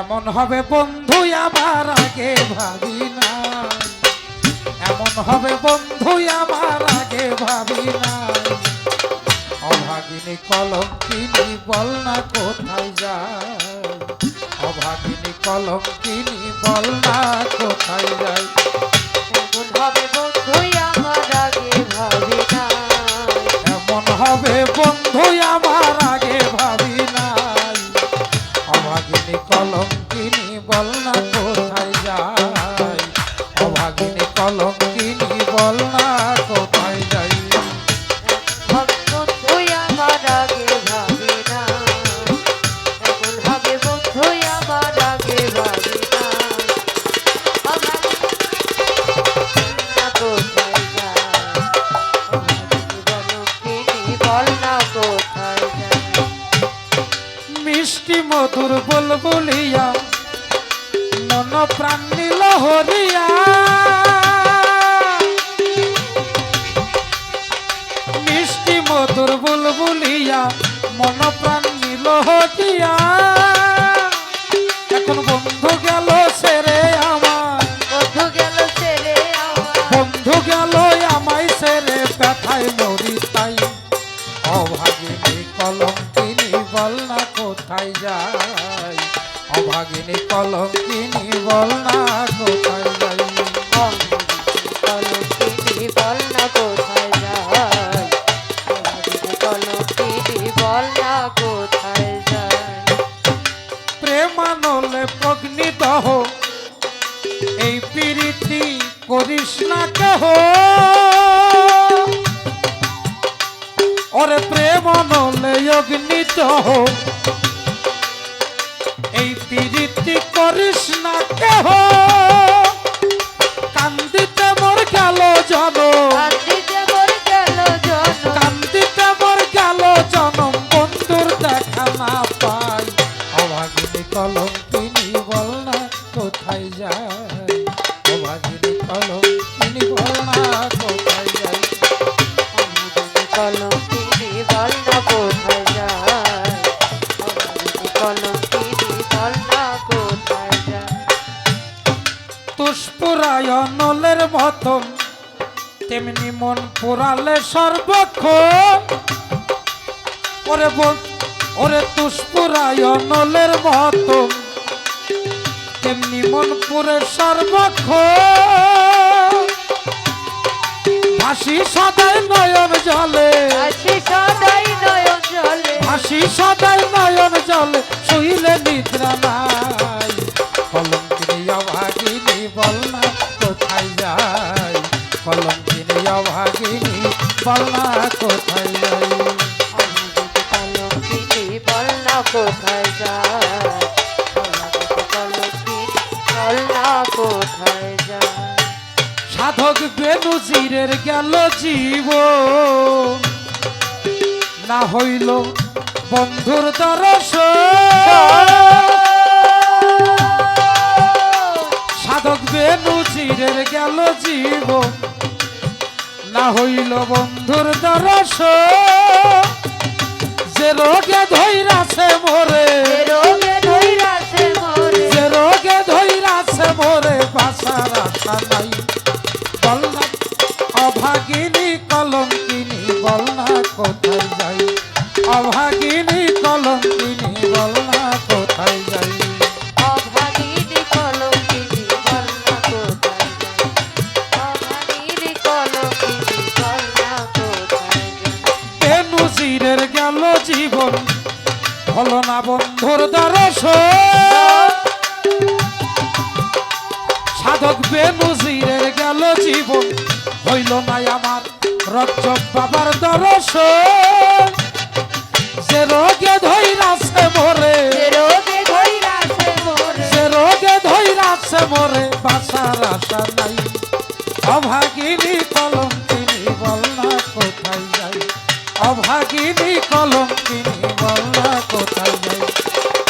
এমন হবে বন্ধু আমার আগে ভাবি না, এমন হবে বন্ধু আমার আগে ভাবি না। অভাগিনী কলঙ্কিনী বল না কোথায় যায়, অভাগিনী কলঙ্কিনী বল না কোথায় যায়। এমন হবে বন্ধু আমার আগে ভাবি না, এমন হবে বন্ধু আমার আগে ভাবি নাই। অভাগিনী কলঙ্কিনী বল না কোথায় যায়, অভাগিনী কলঙ্কিনী বল না কোথায় যায়। হবে বন্ধু আমার আগে ভাবি না, এমন হবে বন্ধু আমার আগে ভাবি না। আমার না কোথায় যায়, বলকিনি বল না কোথায় যায়। মিষ্টি মধুর বুলবুলিয়া মন প্রাণ নীল হরিয়া, মিষ্টি মধুর বুলবুলিয়া মন প্রাণ নীল হরিয়া। এখন বন্ধু গেল ছেড়ে আমার, বন্ধু গেল ছেড়ে আমার, বন্ধু গেল আমায় ছেড়ে ব্যথায় মরি তাই। অভাগিনী কলঙ্কিনী বল না কোথায় যায়, অভাগিনী কলঙ্কিনী বল না কোথায় যায়। কলঙ্কিনি বল না কোথায় যায়, কলঙ্কিনি বল না কোথায় যায়। প্রেমানলে অগ্নিদহ এই প্রীতি করিস না কেহ, ওরে প্রেমানলে অগ্নিদহ এই প্রীতি করিস না কেহ। কান্দিতে মোর গেল জনম, কান্দিতে মোর গেল জনম, কান্দিতে মোর গেল জনম বন্ধুর দেখা না পাই। অভাগিনী কলঙ্কিনী বল না কোথায় যায়, অভাগিনী কলঙ্কিনী বল না কোথায় যায়। কলঙ্কিনি বল না কোথায় যায়, কলঙ্কিনি বল না কোথায় যায়। তুষ্পুরায়নলের মতন তেমনি মন পোড়ালে সর্বক্ষণ, ওরে বল ওরে তুষ্পুরায়নলের মতন তেমনি মন পুরে সর্বক্ষণ। ভাসি সদাই নয়ন জলে, আসি সদাই নয়ন জলে, ভাসি সদাই নয়ন জলে শুইলে নিদ্রা নাই। কলঙ্কিনী অভাগিনী বল না কোথায় যায়, কলঙ্কিনী অভাগিনী বল না কোথায় যায়। কলঙ্কিনি বল না কোথায় যায়, কলঙ্কিনি বল না কোথায় যায়। সাধক বেনুজিরের গেল জীবন, না হইল বন্ধুর দর্শন। সাধক বেনুজিরের গেল জীবন, না হইল বন্ধুর দর্শন। যে রোগে ধৈরাছে মোরে, রোগে ধৈরাছে মোরে, যে রোগে ধৈরাছে মোরে বাঁচার আশা নাই। বল না অভাগিনী কলঙ্কিনী বল না কোথায় যাই, অভাগিনী কলঙ্কিনী বল না কোথায় যাই। অভাগিনী কলঙ্কিনি বল না কোথায় যায়, অভাগিনী কলঙ্কিনি বল না কোথায় যায়। বেনুজিরের গেল জীবন, হলো না বন্ধুর দর্শন। সাধক বেনুজিরের গেল জীবন, হইল না আমার রজ্জব বাবার দর্শন। যে রোগে ধৈরাছে মোরে, রোগে ধৈরাছে মোরে, যে রোগে ধৈরাছে মোরে বাঁচার আশা নাই। অভাগিনী কলঙ্কিনী বল না কোথায় যাই, অভাগিনী কলঙ্কিনী বল না কোথায় যাই।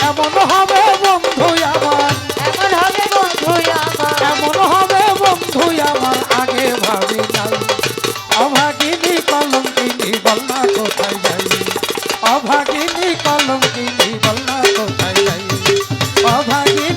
এমন হবে বন্ধু আমার, এমন হবে বন্ধু আমার, এমন হবে বন্ধু আমার আগে ভাবি নাই। অভাগিনী কলঙ্কিনী বল না কোথায় যাই, অভাগিনী কলঙ্কিনী বল না কোথায় যাই, অভাগিনী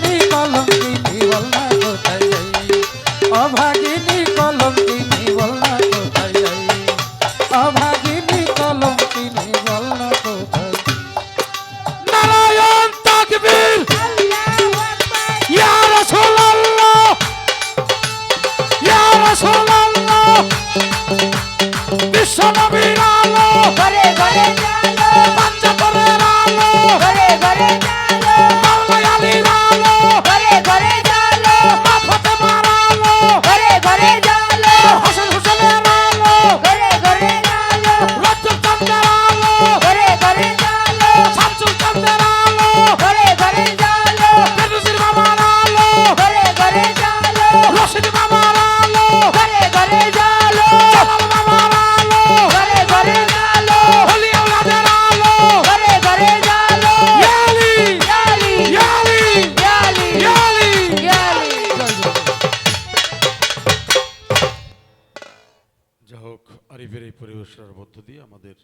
ঘরে ঘরে জালো মাওলাই আলীর আলো ঘরে ঘরে জালো মাথাতে মারালো ঘরে ঘরে জালো হাসান হোসেনের আলো ঘরে ঘরে জালো রঞ্জন চন্দ্রের আলো ঘরে ঘরে জালো শামসুল চন্দ্রের আলো ঘরে ঘরে জালো বেনজির বাবার আলো ঘরে ঘরে জালো রশিদ বাবার আলো ঘরে ঘরে জালো জালাল বাবার আলো ঘরে ঘরে জালো হলি আওলাদের আলো ঘরে ঘরে জালো ইয়ালি ইয়ালি ইয়ালি ইয়ালি ইয়ালি ইয়ালি যা হোক আরিফের এই পরিবেশনার মধ্য দিয়ে আমাদের